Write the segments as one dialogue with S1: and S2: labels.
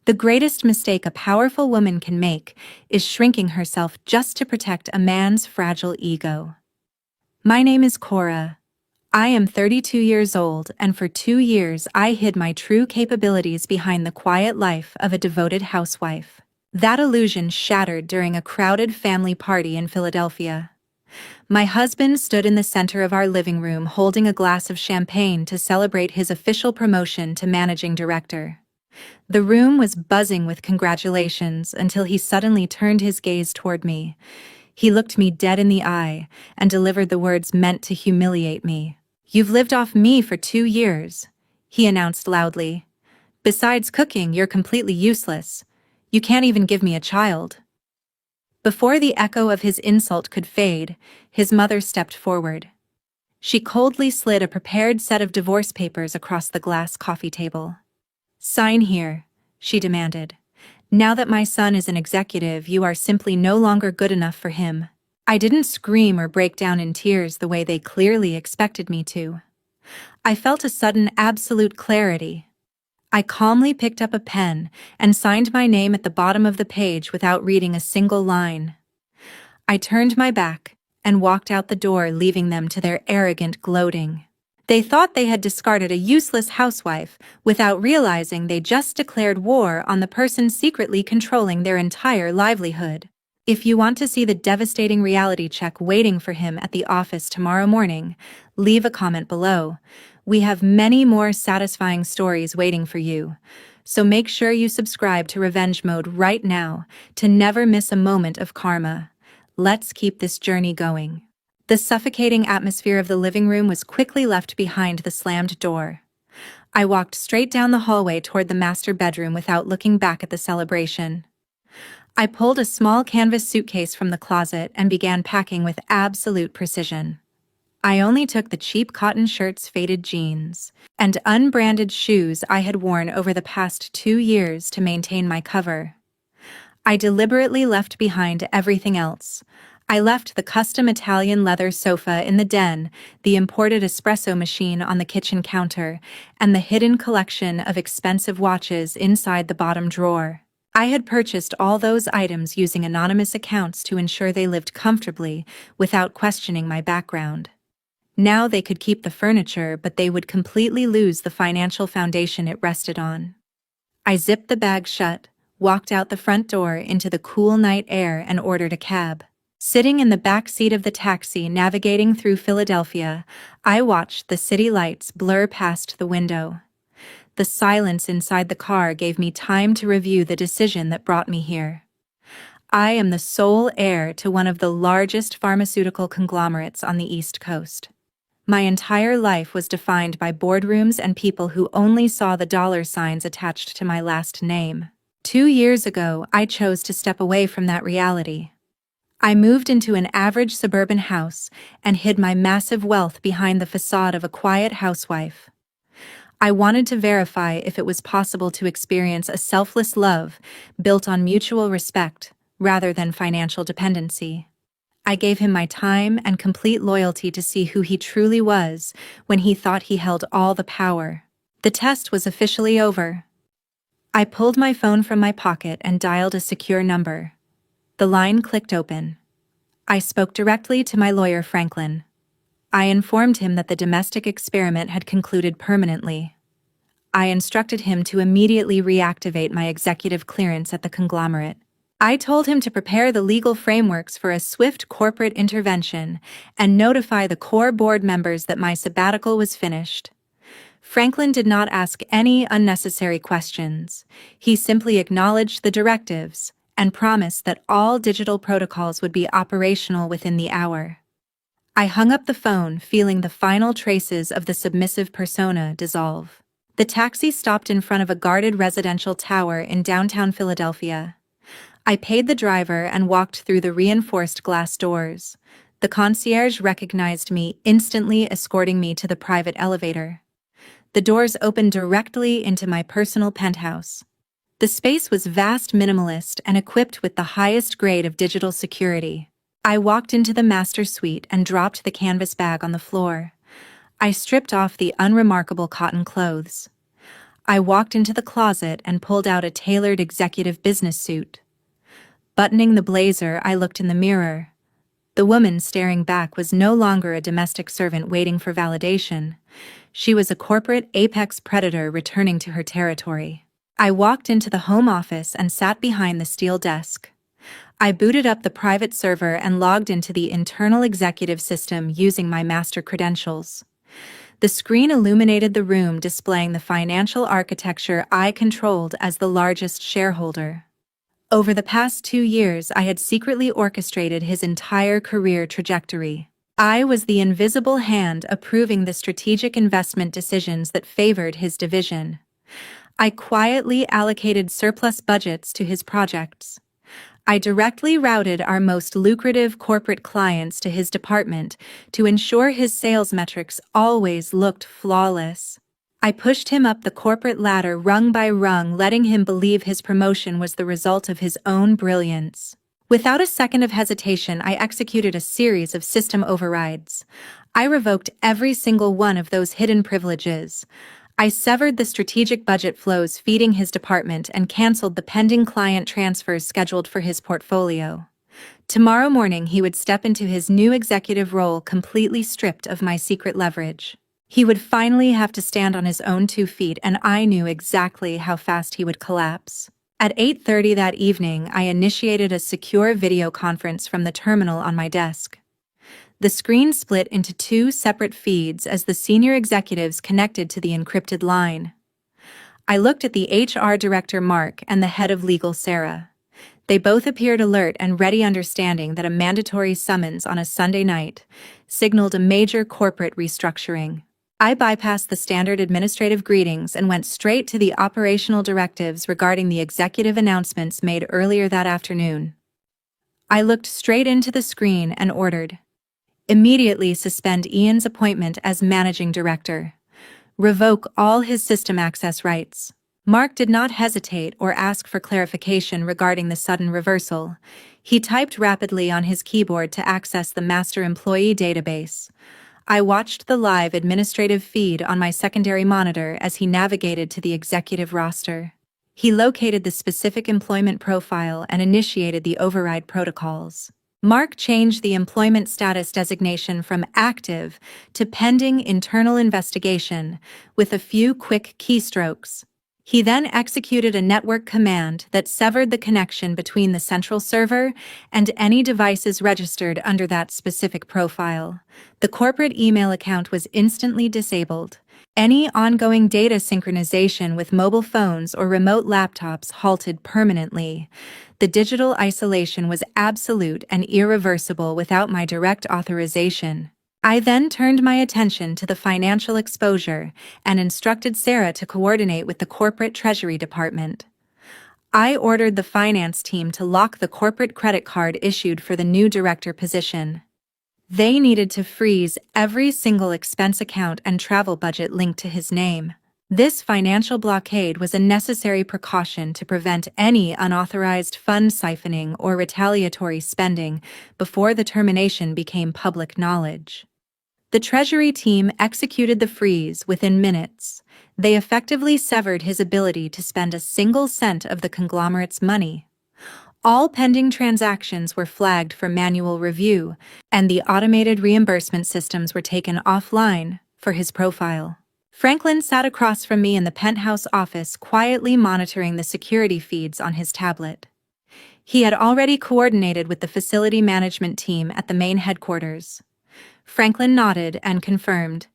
S1: The greatest mistake a powerful woman can make is shrinking herself just to protect a man's fragile ego. My name is Cora. I am 32 years old, and for 2 years I hid my true capabilities behind the quiet life of a devoted housewife. That illusion shattered during a crowded family party in Philadelphia. My husband stood in the center of our living room holding a glass of champagne to celebrate his official promotion to managing director. The room was buzzing with congratulations until he suddenly turned his gaze toward me. He looked me dead in the eye and delivered the words meant to humiliate me. "You've lived off me for 2 years," he announced loudly. "Besides cooking, you're completely useless. You can't even give me a child." Before the echo of his insult could fade, his mother stepped forward. She coldly slid a prepared set of divorce papers across the glass coffee table. "Sign here," she demanded. "Now that my son is an executive, you are simply no longer good enough for him." I didn't scream or break down in tears the way they clearly expected me to. I felt a sudden absolute clarity. I calmly picked up a pen and signed my name at the bottom of the page without reading a single line. I turned my back and walked out the door, leaving them to their arrogant gloating. They thought they had discarded a useless housewife without realizing they just declared war on the person secretly controlling their entire livelihood. If you want to see the devastating reality check waiting for him at the office tomorrow morning, leave a comment below. We have many more satisfying stories waiting for you, so make sure you subscribe to Revenge Mode right now to never miss a moment of karma. Let's keep this journey going. The suffocating atmosphere of the living room was quickly left behind the slammed door. I walked straight down the hallway toward the master bedroom without looking back at the celebration. I pulled a small canvas suitcase from the closet and began packing with absolute precision. I only took the cheap cotton shirts, faded jeans, and unbranded shoes I had worn over the past 2 years to maintain my cover. I deliberately left behind everything else. I left the custom Italian leather sofa in the den, the imported espresso machine on the kitchen counter, and the hidden collection of expensive watches inside the bottom drawer. I had purchased all those items using anonymous accounts to ensure they lived comfortably without questioning my background. Now they could keep the furniture, but they would completely lose the financial foundation it rested on. I zipped the bag shut, walked out the front door into the cool night air, and ordered a cab. Sitting in the back seat of the taxi navigating through Philadelphia, I watched the city lights blur past the window. The silence inside the car gave me time to review the decision that brought me here. I am the sole heir to one of the largest pharmaceutical conglomerates on the East Coast. My entire life was defined by boardrooms and people who only saw the dollar signs attached to my last name. 2 years ago, I chose to step away from that reality. I moved into an average suburban house and hid my massive wealth behind the facade of a quiet housewife. I wanted to verify if it was possible to experience a selfless love built on mutual respect rather than financial dependency. I gave him my time and complete loyalty to see who he truly was when he thought he held all the power. The test was officially over. I pulled my phone from my pocket and dialed a secure number. The line clicked open. I spoke directly to my lawyer, Franklin. I informed him that the domestic experiment had concluded permanently. I instructed him to immediately reactivate my executive clearance at the conglomerate. I told him to prepare the legal frameworks for a swift corporate intervention and notify the core board members that my sabbatical was finished. Franklin did not ask any unnecessary questions. He simply acknowledged the directives and promised that all digital protocols would be operational within the hour. I hung up the phone, feeling the final traces of the submissive persona dissolve. The taxi stopped in front of a guarded residential tower in downtown Philadelphia. I paid the driver and walked through the reinforced glass doors. The concierge recognized me, instantly escorting me to the private elevator. The doors opened directly into my personal penthouse. The space was vast, minimalist, and equipped with the highest grade of digital security. I walked into the master suite and dropped the canvas bag on the floor. I stripped off the unremarkable cotton clothes. I walked into the closet and pulled out a tailored executive business suit. Buttoning the blazer, I looked in the mirror. The woman staring back was no longer a domestic servant waiting for validation. She was a corporate apex predator returning to her territory. I walked into the home office and sat behind the steel desk. I booted up the private server and logged into the internal executive system using my master credentials. The screen illuminated the room, displaying the financial architecture I controlled as the largest shareholder. Over the past 2 years, I had secretly orchestrated his entire career trajectory. I was the invisible hand approving the strategic investment decisions that favored his division. I quietly allocated surplus budgets to his projects. I directly routed our most lucrative corporate clients to his department to ensure his sales metrics always looked flawless. I pushed him up the corporate ladder rung by rung, letting him believe his promotion was the result of his own brilliance. Without a second of hesitation, I executed a series of system overrides. I revoked every single one of those hidden privileges. I severed the strategic budget flows feeding his department and canceled the pending client transfers scheduled for his portfolio. Tomorrow morning, he would step into his new executive role completely stripped of my secret leverage. He would finally have to stand on his own 2 feet, and I knew exactly how fast he would collapse. At 8:30 that evening, I initiated a secure video conference from the terminal on my desk. The screen split into 2 separate feeds as the senior executives connected to the encrypted line. I looked at the HR director, Mark, and the head of legal, Sarah. They both appeared alert and ready, understanding that a mandatory summons on a Sunday night signaled a major corporate restructuring. I bypassed the standard administrative greetings and went straight to the operational directives regarding the executive announcements made earlier that afternoon. I looked straight into the screen and ordered, immediately suspend Ian's appointment as managing director. Revoke all his system access rights. Mark did not hesitate or ask for clarification regarding the sudden reversal. He typed rapidly on his keyboard to access the master employee database. I watched the live administrative feed on my secondary monitor as he navigated to the executive roster. He located the specific employment profile and initiated the override protocols. Mark changed the employment status designation from active to pending internal investigation with a few quick keystrokes. He then executed a network command that severed the connection between the central server and any devices registered under that specific profile. The corporate email account was instantly disabled. Any ongoing data synchronization with mobile phones or remote laptops halted permanently. The digital isolation was absolute and irreversible without my direct authorization. I then turned my attention to the financial exposure and instructed Sarah to coordinate with the corporate treasury department. I ordered the finance team to lock the corporate credit card issued for the new director position. They needed to freeze every single expense account and travel budget linked to his name. This financial blockade was a necessary precaution to prevent any unauthorized fund siphoning or retaliatory spending before the termination became public knowledge. The Treasury team executed the freeze within minutes. They effectively severed his ability to spend a single cent of the conglomerate's money. All pending transactions were flagged for manual review, and the automated reimbursement systems were taken offline for his profile. Franklin sat across from me in the penthouse office, quietly monitoring the security feeds on his tablet. He had already coordinated with the facility management team at the main headquarters. Franklin nodded and confirmed.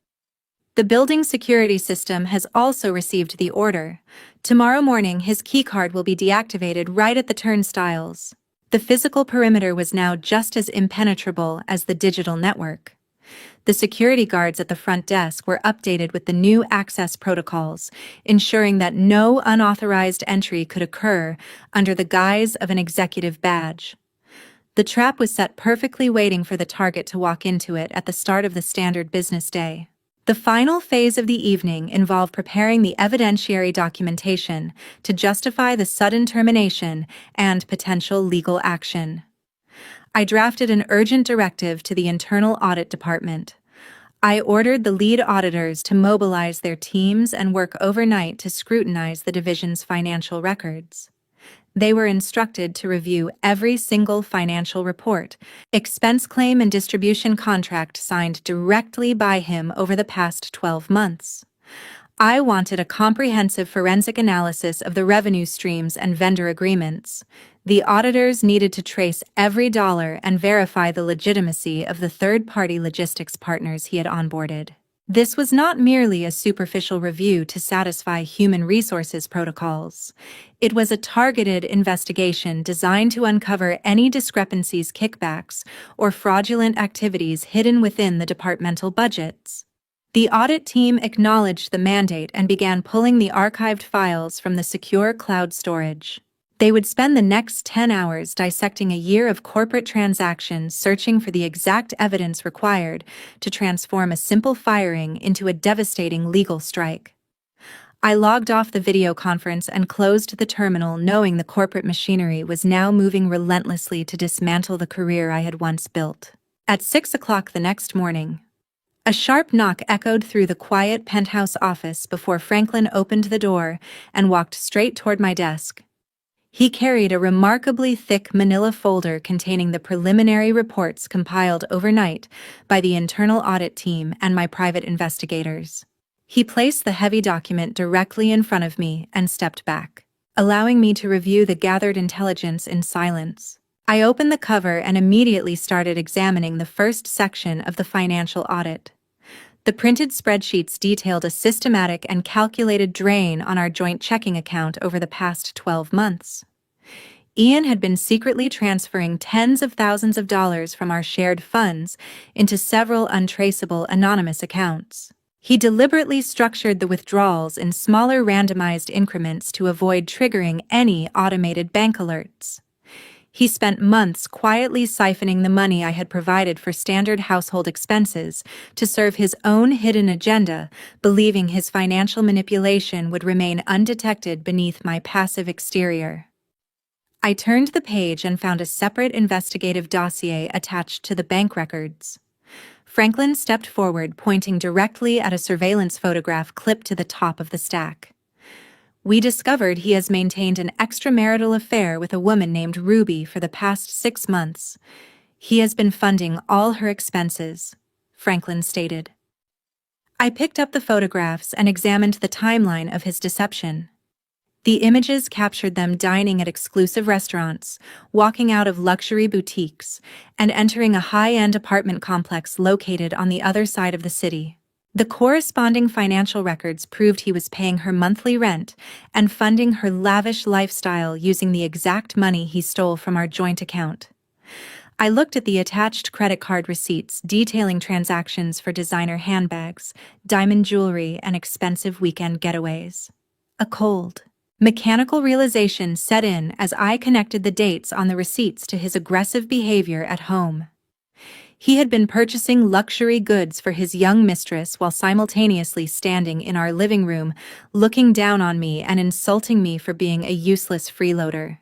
S1: The building security system has also received the order. Tomorrow morning, his keycard will be deactivated right at the turnstiles. The physical perimeter was now just as impenetrable as the digital network. The security guards at the front desk were updated with the new access protocols, ensuring that no unauthorized entry could occur under the guise of an executive badge. The trap was set perfectly, waiting for the target to walk into it at the start of the standard business day. The final phase of the evening involved preparing the evidentiary documentation to justify the sudden termination and potential legal action. I drafted an urgent directive to the internal audit department. I ordered the lead auditors to mobilize their teams and work overnight to scrutinize the division's financial records. They were instructed to review every single financial report, expense claim and distribution contract signed directly by him over the past 12 months. I wanted a comprehensive forensic analysis of the revenue streams and vendor agreements. The auditors needed to trace every dollar and verify the legitimacy of the third-party logistics partners he had onboarded. This was not merely a superficial review to satisfy human resources protocols. It was a targeted investigation designed to uncover any discrepancies, kickbacks, or fraudulent activities hidden within the departmental budgets. The audit team acknowledged the mandate and began pulling the archived files from the secure cloud storage. They would spend the next 10 hours dissecting a year of corporate transactions, searching for the exact evidence required to transform a simple firing into a devastating legal strike. I logged off the video conference and closed the terminal, knowing the corporate machinery was now moving relentlessly to dismantle the career I had once built. At 6 o'clock the next morning, a sharp knock echoed through the quiet penthouse office before Franklin opened the door and walked straight toward my desk. He carried a remarkably thick manila folder containing the preliminary reports compiled overnight by the internal audit team and my private investigators. He placed the heavy document directly in front of me and stepped back, allowing me to review the gathered intelligence in silence. I opened the cover and immediately started examining the first section of the financial audit. The printed spreadsheets detailed a systematic and calculated drain on our joint checking account over the past 12 months. Ian had been secretly transferring tens of thousands of dollars from our shared funds into several untraceable anonymous accounts. He deliberately structured the withdrawals in smaller randomized increments to avoid triggering any automated bank alerts. He spent months quietly siphoning the money I had provided for standard household expenses to serve his own hidden agenda, believing his financial manipulation would remain undetected beneath my passive exterior. I turned the page and found a separate investigative dossier attached to the bank records. Franklin stepped forward, pointing directly at a surveillance photograph clipped to the top of the stack. We discovered he has maintained an extramarital affair with a woman named Ruby for the past 6 months. He has been funding all her expenses, Franklin stated. I picked up the photographs and examined the timeline of his deception. The images captured them dining at exclusive restaurants, walking out of luxury boutiques, and entering a high-end apartment complex located on the other side of the city. The corresponding financial records proved he was paying her monthly rent and funding her lavish lifestyle using the exact money he stole from our joint account. I looked at the attached credit card receipts detailing transactions for designer handbags, diamond jewelry, and expensive weekend getaways. A cold, mechanical realization set in as I connected the dates on the receipts to his aggressive behavior at home. He had been purchasing luxury goods for his young mistress while simultaneously standing in our living room, looking down on me and insulting me for being a useless freeloader.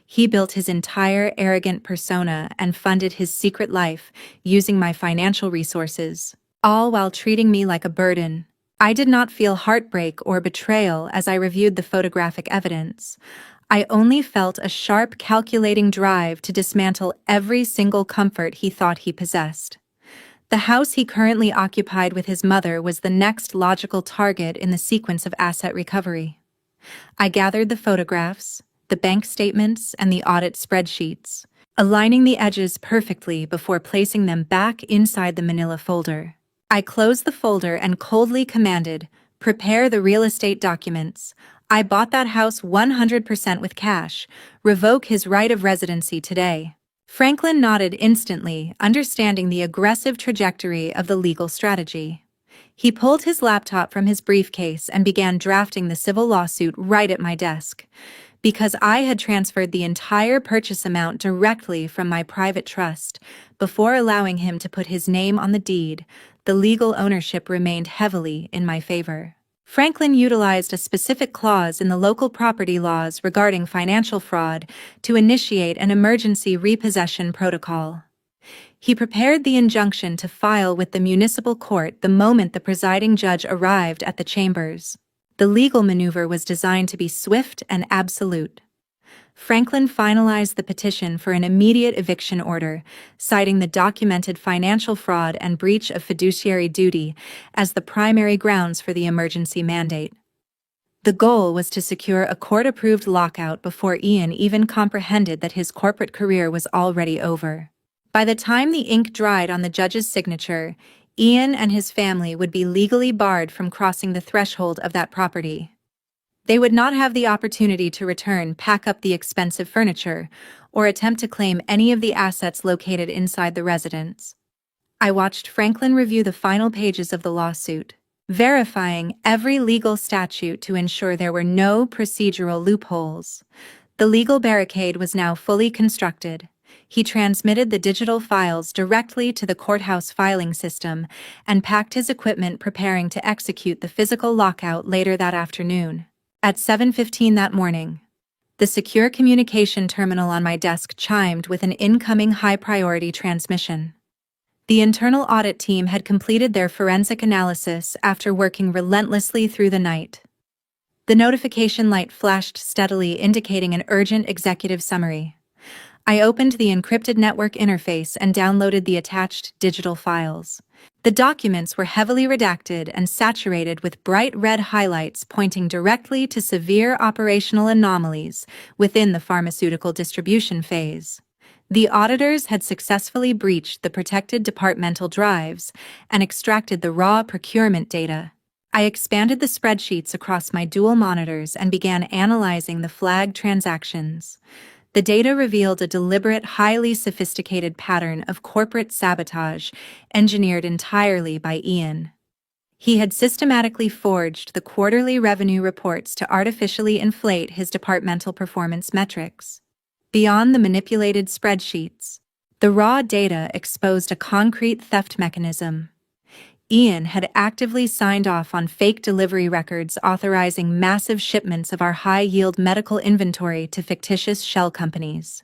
S1: He built his entire arrogant persona and funded his secret life using my financial resources, all while treating me like a burden. I did not feel heartbreak or betrayal as I reviewed the photographic evidence. I only felt a sharp, calculating drive to dismantle every single comfort he thought he possessed. The house he currently occupied with his mother was the next logical target in the sequence of asset recovery. I gathered the photographs, the bank statements, and the audit spreadsheets, aligning the edges perfectly before placing them back inside the manila folder. I closed the folder and coldly commanded, "Prepare the real estate documents. I bought that house 100% with cash. Revoke his right of residency today." Franklin nodded instantly, understanding the aggressive trajectory of the legal strategy. He pulled his laptop from his briefcase and began drafting the civil lawsuit right at my desk. Because I had transferred the entire purchase amount directly from my private trust, before allowing him to put his name on the deed, the legal ownership remained heavily in my favor. Franklin utilized a specific clause in the local property laws regarding financial fraud to initiate an emergency repossession protocol. He prepared the injunction to file with the municipal court the moment the presiding judge arrived at the chambers. The legal maneuver was designed to be swift and absolute. Franklin finalized the petition for an immediate eviction order, citing the documented financial fraud and breach of fiduciary duty as the primary grounds for the emergency mandate. The goal was to secure a court-approved lockout before Ian even comprehended that his corporate career was already over. By the time the ink dried on the judge's signature, Ian and his family would be legally barred from crossing the threshold of that property. They would not have the opportunity to return, pack up the expensive furniture, or attempt to claim any of the assets located inside the residence. I watched Franklin review the final pages of the lawsuit, verifying every legal statute to ensure there were no procedural loopholes. The legal barricade was now fully constructed. He transmitted the digital files directly to the courthouse filing system and packed his equipment, preparing to execute the physical lockout later that afternoon. At 7:15 that morning, the secure communication terminal on my desk chimed with an incoming high-priority transmission. The internal audit team had completed their forensic analysis after working relentlessly through the night. The notification light flashed steadily, indicating an urgent executive summary. I opened the encrypted network interface and downloaded the attached digital files. The documents were heavily redacted and saturated with bright red highlights pointing directly to severe operational anomalies within the pharmaceutical distribution phase. The auditors had successfully breached the protected departmental drives and extracted the raw procurement data. I expanded the spreadsheets across my dual monitors and began analyzing the flagged transactions. The data revealed a deliberate, highly sophisticated pattern of corporate sabotage engineered entirely by Ian. He had systematically forged the quarterly revenue reports to artificially inflate his departmental performance metrics. Beyond the manipulated spreadsheets, the raw data exposed a concrete theft mechanism. Ian had actively signed off on fake delivery records authorizing massive shipments of our high-yield medical inventory to fictitious shell companies.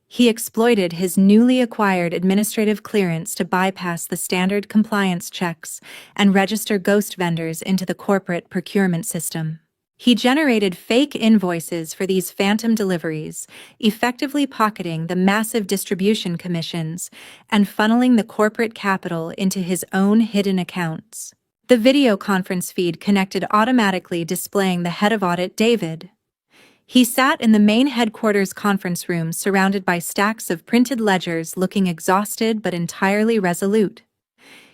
S1: He exploited his newly acquired administrative clearance to bypass the standard compliance checks and register ghost vendors into the corporate procurement system. He generated fake invoices for these phantom deliveries, effectively pocketing the massive distribution commissions and funneling the corporate capital into his own hidden accounts. The video conference feed connected automatically, displaying the head of audit, David. He sat in the main headquarters conference room surrounded by stacks of printed ledgers, looking exhausted but entirely resolute.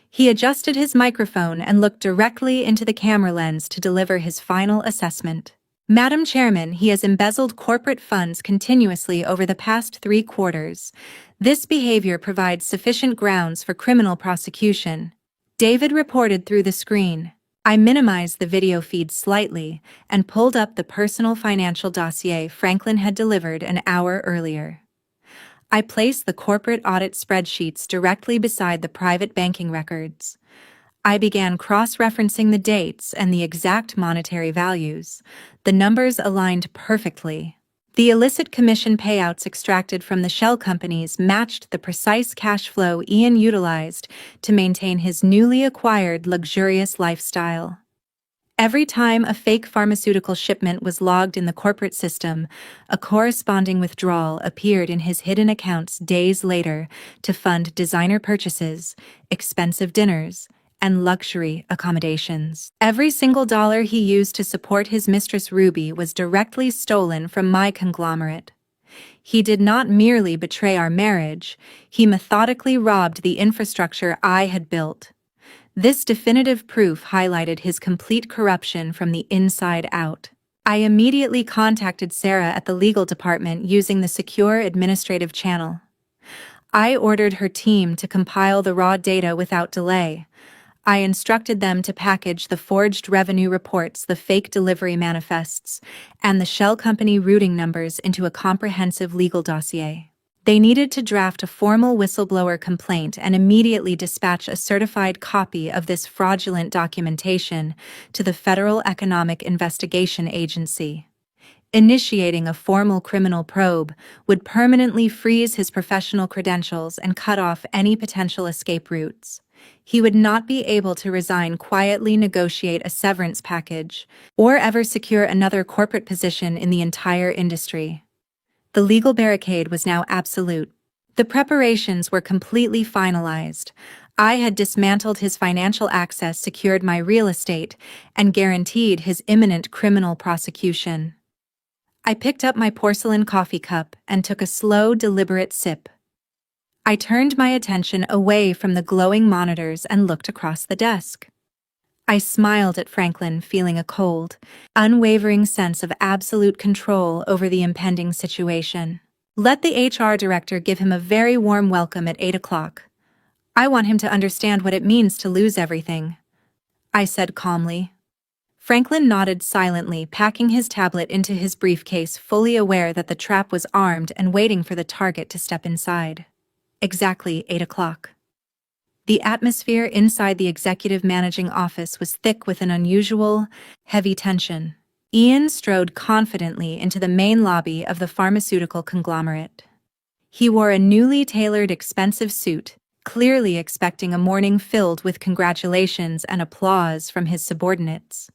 S1: He adjusted his microphone and looked directly into the camera lens to deliver his final assessment. Madam Chairman, he has embezzled corporate funds continuously over the past 3 quarters. This behavior provides sufficient grounds for criminal prosecution. David reported through the screen. I minimized the video feed slightly and pulled up the personal financial dossier Franklin had delivered an hour earlier. I placed the corporate audit spreadsheets directly beside the private banking records. I began cross-referencing the dates and the exact monetary values. The numbers aligned perfectly. The illicit commission payouts extracted from the shell companies matched the precise cash flow Ian utilized to maintain his newly acquired luxurious lifestyle. Every time a fake pharmaceutical shipment was logged in the corporate system, a corresponding withdrawal appeared in his hidden accounts days later to fund designer purchases, expensive dinners, and luxury accommodations. Every single dollar he used to support his mistress Ruby was directly stolen from my conglomerate. He did not merely betray our marriage, he methodically robbed the infrastructure I had built. This definitive proof highlighted his complete corruption from the inside out. I immediately contacted Sarah at the legal department using the secure administrative channel. I ordered her team to compile the raw data without delay. I instructed them to package the forged revenue reports, the fake delivery manifests, and the shell company routing numbers into a comprehensive legal dossier. They needed to draft a formal whistleblower complaint and immediately dispatch a certified copy of this fraudulent documentation to the Federal Economic Investigation Agency. Initiating a formal criminal probe would permanently freeze his professional credentials and cut off any potential escape routes. He would not be able to resign, quietly negotiate a severance package, or ever secure another corporate position in the entire industry. The legal barricade was now absolute. The preparations were completely finalized. I had dismantled his financial access, secured my real estate, and guaranteed his imminent criminal prosecution. I picked up my porcelain coffee cup and took a slow, deliberate sip. I turned my attention away from the glowing monitors and looked across the desk. I smiled at Franklin, feeling a cold, unwavering sense of absolute control over the impending situation. Let the HR director give him a very warm welcome at 8 o'clock. I want him to understand what it means to lose everything, I said calmly. Franklin nodded silently, packing his tablet into his briefcase, fully aware that the trap was armed and waiting for the target to step inside. Exactly 8 o'clock. The atmosphere inside the executive managing office was thick with an unusual, heavy tension. Ian strode confidently into the main lobby of the pharmaceutical conglomerate. He wore a newly tailored, expensive suit, clearly expecting a morning filled with congratulations and applause from his subordinates.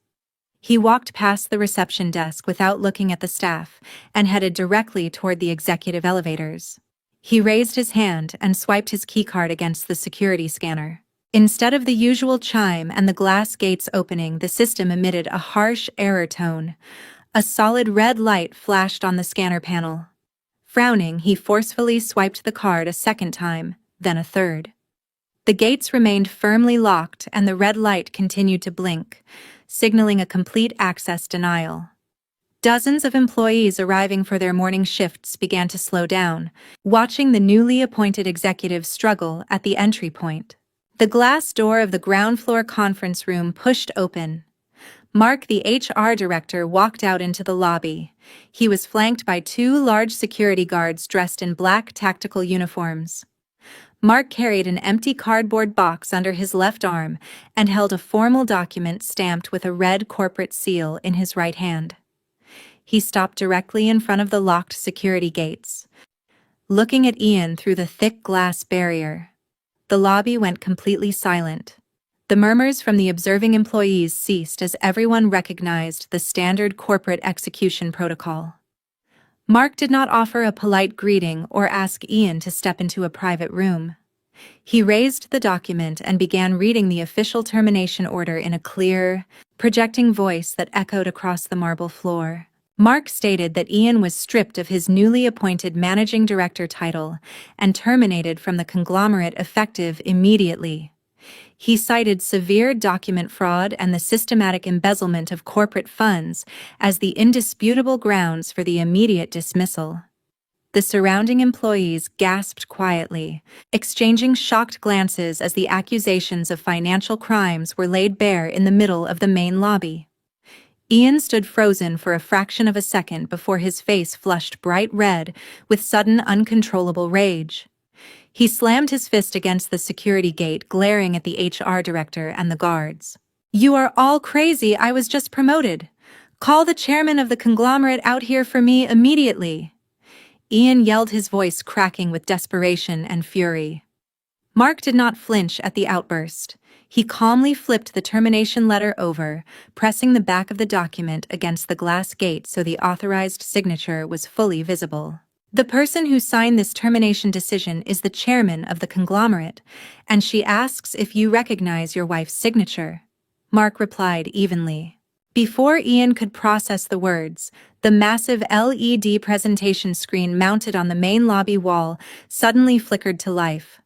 S1: He walked past the reception desk without looking at the staff and headed directly toward the executive elevators. He raised his hand and swiped his keycard against the security scanner. Instead of the usual chime and the glass gates opening, the system emitted a harsh error tone. A solid red light flashed on the scanner panel. Frowning, he forcefully swiped the card a second time, then a third. The gates remained firmly locked and the red light continued to blink, signaling a complete access denial. Dozens of employees arriving for their morning shifts began to slow down, watching the newly appointed executive struggle at the entry point. The glass door of the ground floor conference room pushed open. Mark, the HR director, walked out into the lobby. He was flanked by two large security guards dressed in black tactical uniforms. Mark carried an empty cardboard box under his left arm and held a formal document stamped with a red corporate seal in his right hand. He stopped directly in front of the locked security gates, looking at Ian through the thick glass barrier. The lobby went completely silent. The murmurs from the observing employees ceased as everyone recognized the standard corporate execution protocol. Mark did not offer a polite greeting or ask Ian to step into a private room. He raised the document and began reading the official termination order in a clear, projecting voice that echoed across the marble floor. Mark stated that Ian was stripped of his newly appointed managing director title and terminated from the conglomerate effective immediately. He cited severe document fraud and the systematic embezzlement of corporate funds as the indisputable grounds for the immediate dismissal. The surrounding employees gasped quietly, exchanging shocked glances as the accusations of financial crimes were laid bare in the middle of the main lobby. Ian stood frozen for a fraction of a second before his face flushed bright red with sudden, uncontrollable rage. He slammed his fist against the security gate, glaring at the HR director and the guards. "You are all crazy. I was just promoted. Call the chairman of the conglomerate out here for me immediately." Ian yelled, his voice cracking with desperation and fury. Mark did not flinch at the outburst. He calmly flipped the termination letter over, pressing the back of the document against the glass gate so the authorized signature was fully visible. "The person who signed this termination decision is the chairman of the conglomerate, and she asks if you recognize your wife's signature," Mark replied evenly. Before Ian could process the words, the massive LED presentation screen mounted on the main lobby wall suddenly flickered to life.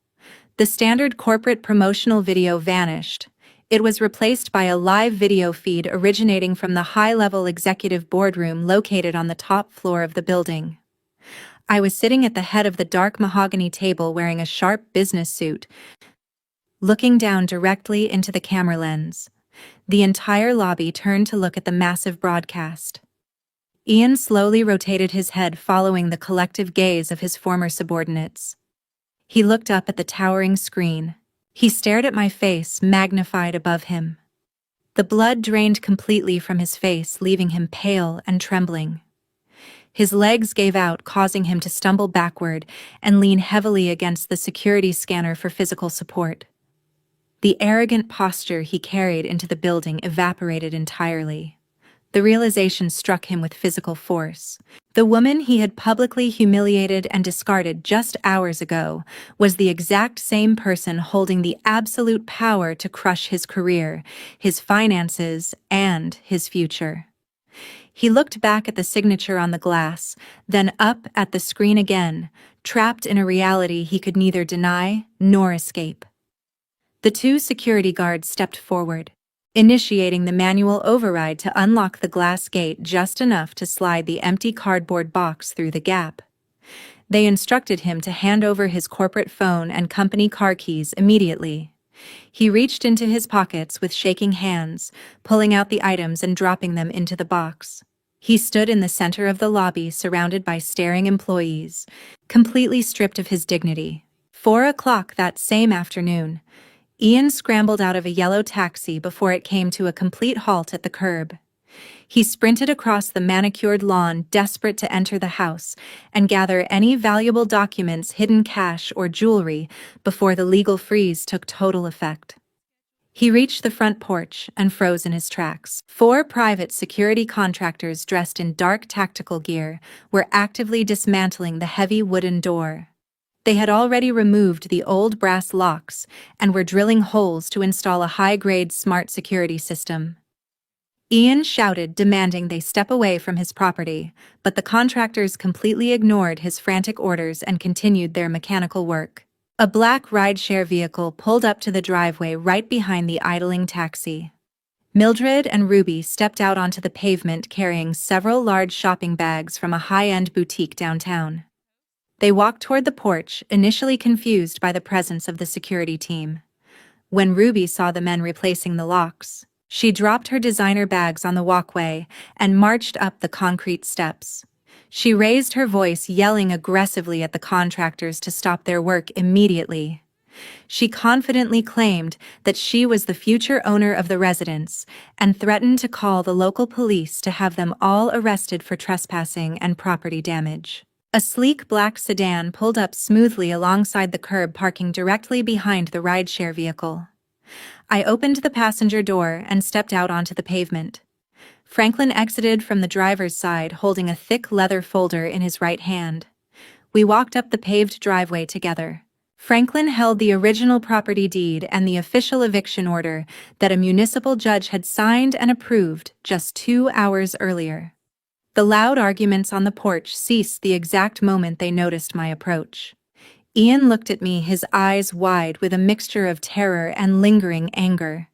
S1: The standard corporate promotional video vanished. It was replaced by a live video feed originating from the high-level executive boardroom located on the top floor of the building. I was sitting at the head of the dark mahogany table wearing a sharp business suit, looking down directly into the camera lens. The entire lobby turned to look at the massive broadcast. Ian slowly rotated his head, following the collective gaze of his former subordinates. He looked up at the towering screen. He stared at my face, magnified above him. The blood drained completely from his face, leaving him pale and trembling. His legs gave out, causing him to stumble backward and lean heavily against the security scanner for physical support. The arrogant posture he carried into the building evaporated entirely. The realization struck him with physical force. The woman he had publicly humiliated and discarded just hours ago was the exact same person holding the absolute power to crush his career, his finances, and his future. He looked back at the signature on the glass, then up at the screen again, trapped in a reality he could neither deny nor escape. The two security guards stepped forward, initiating the manual override to unlock the glass gate just enough to slide the empty cardboard box through the gap. They instructed him to hand over his corporate phone and company car keys immediately. He reached into his pockets with shaking hands, pulling out the items and dropping them into the box. He stood in the center of the lobby surrounded by staring employees, completely stripped of his dignity. 4 o'clock that same afternoon, Ian scrambled out of a yellow taxi before it came to a complete halt at the curb. He sprinted across the manicured lawn, desperate to enter the house and gather any valuable documents, hidden cash, or jewelry before the legal freeze took total effect. He reached the front porch and froze in his tracks. 4 private security contractors dressed in dark tactical gear were actively dismantling the heavy wooden door. They had already removed the old brass locks and were drilling holes to install a high-grade smart security system. Ian shouted, demanding they step away from his property, but the contractors completely ignored his frantic orders and continued their mechanical work. A black rideshare vehicle pulled up to the driveway right behind the idling taxi. Mildred and Ruby stepped out onto the pavement carrying several large shopping bags from a high-end boutique downtown. They walked toward the porch, initially confused by the presence of the security team. When Ruby saw the men replacing the locks, she dropped her designer bags on the walkway and marched up the concrete steps. She raised her voice, yelling aggressively at the contractors to stop their work immediately. She confidently claimed that she was the future owner of the residence and threatened to call the local police to have them all arrested for trespassing and property damage. A sleek black sedan pulled up smoothly alongside the curb, parking directly behind the rideshare vehicle. I opened the passenger door and stepped out onto the pavement. Franklin exited from the driver's side, holding a thick leather folder in his right hand. We walked up the paved driveway together. Franklin held the original property deed and the official eviction order that a municipal judge had signed and approved just 2 hours earlier. The loud arguments on the porch ceased the exact moment they noticed my approach. Ian looked at me, his eyes wide with a mixture of terror and lingering anger.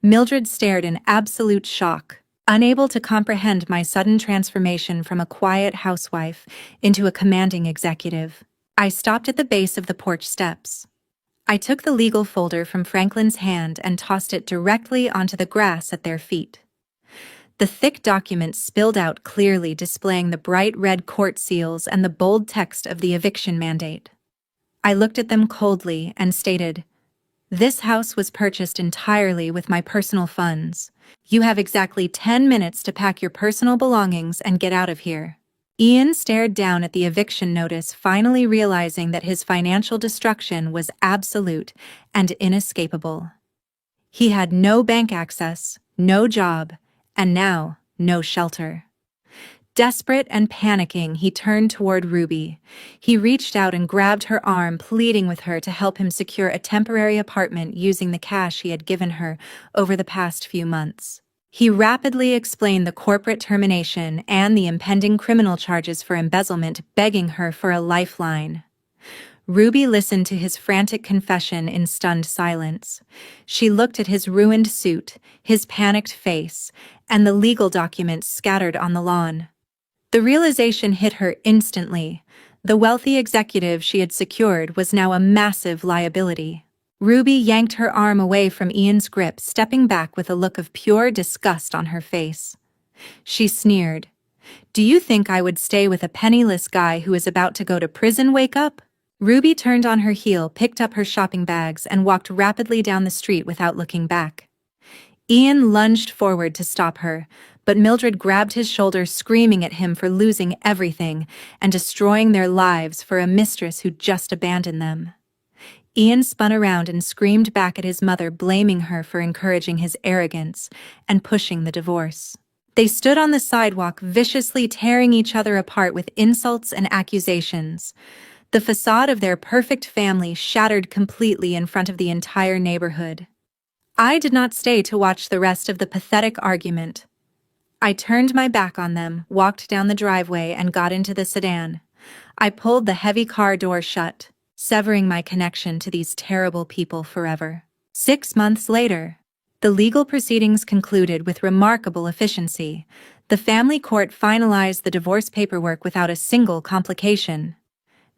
S1: Mildred stared in absolute shock, unable to comprehend my sudden transformation from a quiet housewife into a commanding executive. I stopped at the base of the porch steps. I took the legal folder from Franklin's hand and tossed it directly onto the grass at their feet. The thick document spilled out clearly, displaying the bright red court seals and the bold text of the eviction mandate. I looked at them coldly and stated, "This house was purchased entirely with my personal funds. You have exactly 10 minutes to pack your personal belongings and get out of here." Ian stared down at the eviction notice, finally realizing that his financial destruction was absolute and inescapable. He had no bank access, no job, and now no shelter. Desperate and panicking, he turned toward Ruby. He reached out and grabbed her arm, pleading with her to help him secure a temporary apartment using the cash he had given her over the past few months. He rapidly explained the corporate termination and the impending criminal charges for embezzlement, begging her for a lifeline. Ruby listened to his frantic confession in stunned silence. She looked at his ruined suit, his panicked face, and the legal documents scattered on the lawn. The realization hit her instantly. The wealthy executive she had secured was now a massive liability. Ruby yanked her arm away from Ian's grip, stepping back with a look of pure disgust on her face. She sneered, "Do you think I would stay with a penniless guy who is about to go to prison? Wake up!" Ruby turned on her heel, picked up her shopping bags, and walked rapidly down the street without looking back. Ian lunged forward to stop her, but Mildred grabbed his shoulder, screaming at him for losing everything and destroying their lives for a mistress who just abandoned them. Ian spun around and screamed back at his mother, blaming her for encouraging his arrogance and pushing the divorce. They stood on the sidewalk, viciously tearing each other apart with insults and accusations. The facade of their perfect family shattered completely in front of the entire neighborhood. I did not stay to watch the rest of the pathetic argument. I turned my back on them, walked down the driveway, and got into the sedan. I pulled the heavy car door shut, severing my connection to these terrible people forever. 6 months later, the legal proceedings concluded with remarkable efficiency. The family court finalized the divorce paperwork without a single complication.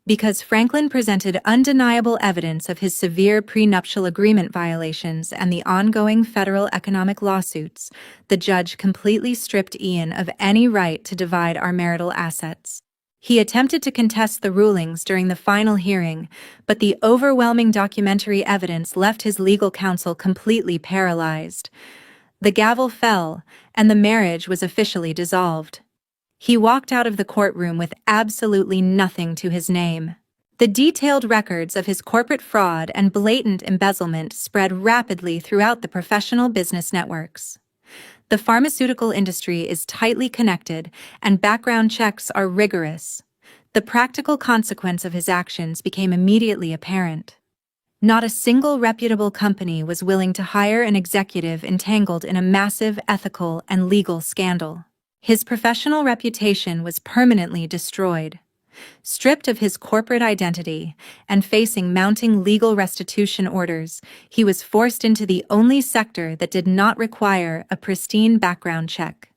S1: Because Franklin presented undeniable evidence of his severe prenuptial agreement violations and the ongoing federal economic lawsuits, the judge completely stripped Ian of any right to divide our marital assets. He attempted to contest the rulings during the final hearing, but the overwhelming documentary evidence left his legal counsel completely paralyzed. The gavel fell, and the marriage was officially dissolved. He walked out of the courtroom with absolutely nothing to his name. The detailed records of his corporate fraud and blatant embezzlement spread rapidly throughout the professional business networks. The pharmaceutical industry is tightly connected, and background checks are rigorous. The practical consequence of his actions became immediately apparent. Not a single reputable company was willing to hire an executive entangled in a massive ethical and legal scandal. His professional reputation was permanently destroyed. Stripped of his corporate identity and facing mounting legal restitution orders, he was forced into the only sector that did not require a pristine background check.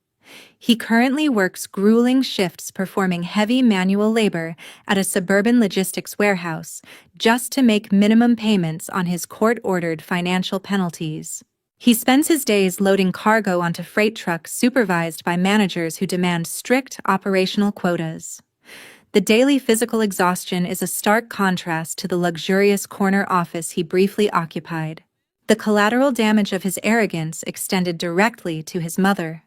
S1: He currently works grueling shifts performing heavy manual labor at a suburban logistics warehouse just to make minimum payments on his court-ordered financial penalties. He spends his days loading cargo onto freight trucks supervised by managers who demand strict operational quotas. The daily physical exhaustion is a stark contrast to the luxurious corner office he briefly occupied. The collateral damage of his arrogance extended directly to his mother.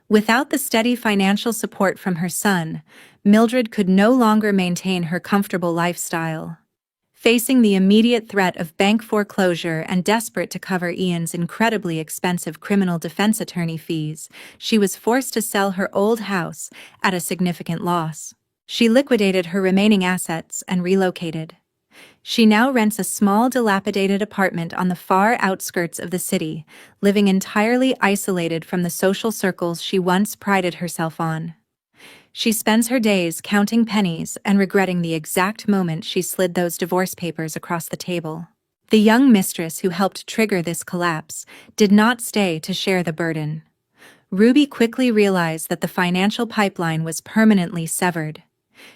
S1: Without the steady financial support from her son, Mildred could no longer maintain her comfortable lifestyle. Facing the immediate threat of bank foreclosure and desperate to cover Ian's incredibly expensive criminal defense attorney fees, she was forced to sell her old house at a significant loss. She liquidated her remaining assets and relocated. She now rents a small, dilapidated apartment on the far outskirts of the city, living entirely isolated from the social circles she once prided herself on. She spends her days counting pennies and regretting the exact moment she slid those divorce papers across the table. The young mistress who helped trigger this collapse did not stay to share the burden. Ruby quickly realized that the financial pipeline was permanently severed.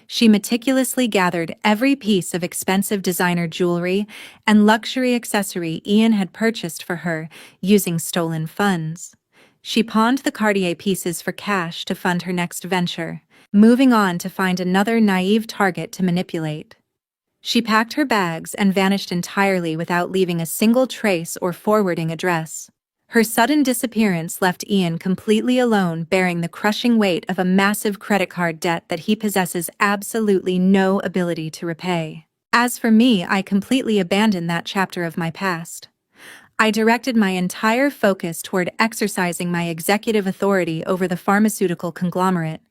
S1: She meticulously gathered every piece of expensive designer jewelry and luxury accessory Ian had purchased for her using stolen funds. She pawned the Cartier pieces for cash to fund her next venture, moving on to find another naive target to manipulate. She packed her bags and vanished entirely without leaving a single trace or forwarding address. Her sudden disappearance left Ian completely alone, bearing the crushing weight of a massive credit card debt that he possesses absolutely no ability to repay. As for me, I completely abandoned that chapter of my past. I directed my entire focus toward exercising my executive authority over the pharmaceutical conglomerate.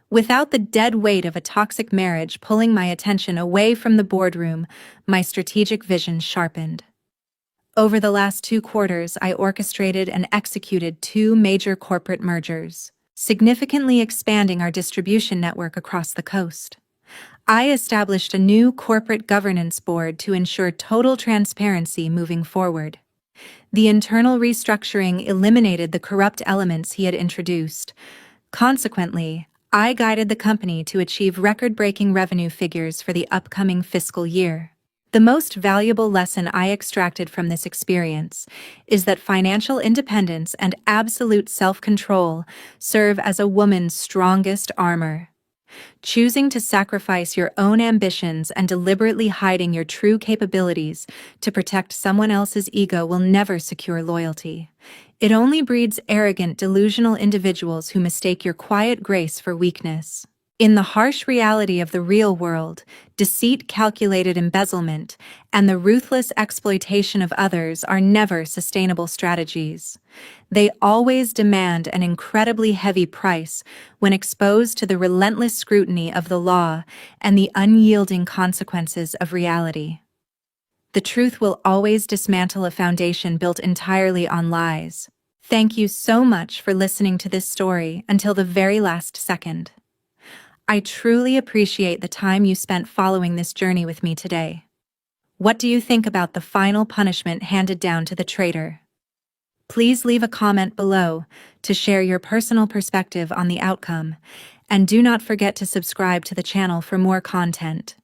S1: Without the dead weight of a toxic marriage pulling my attention away from the boardroom, my strategic vision sharpened. Over the last 2 quarters, I orchestrated and executed 2 major corporate mergers, significantly expanding our distribution network across the coast. I established a new corporate governance board to ensure total transparency moving forward. The internal restructuring eliminated the corrupt elements he had introduced. Consequently, I guided the company to achieve record-breaking revenue figures for the upcoming fiscal year. The most valuable lesson I extracted from this experience is that financial independence and absolute self-control serve as a woman's strongest armor. Choosing to sacrifice your own ambitions and deliberately hiding your true capabilities to protect someone else's ego will never secure loyalty. It only breeds arrogant, delusional individuals who mistake your quiet grace for weakness. In the harsh reality of the real world, deceit, calculated embezzlement, and the ruthless exploitation of others are never sustainable strategies. They always demand an incredibly heavy price when exposed to the relentless scrutiny of the law and the unyielding consequences of reality. The truth will always dismantle a foundation built entirely on lies. Thank you so much for listening to this story until the very last second. I truly appreciate the time you spent following this journey with me today. What do you think about the final punishment handed down to the traitor? Please leave a comment below to share your personal perspective on the outcome, and do not forget to subscribe to the channel for more content.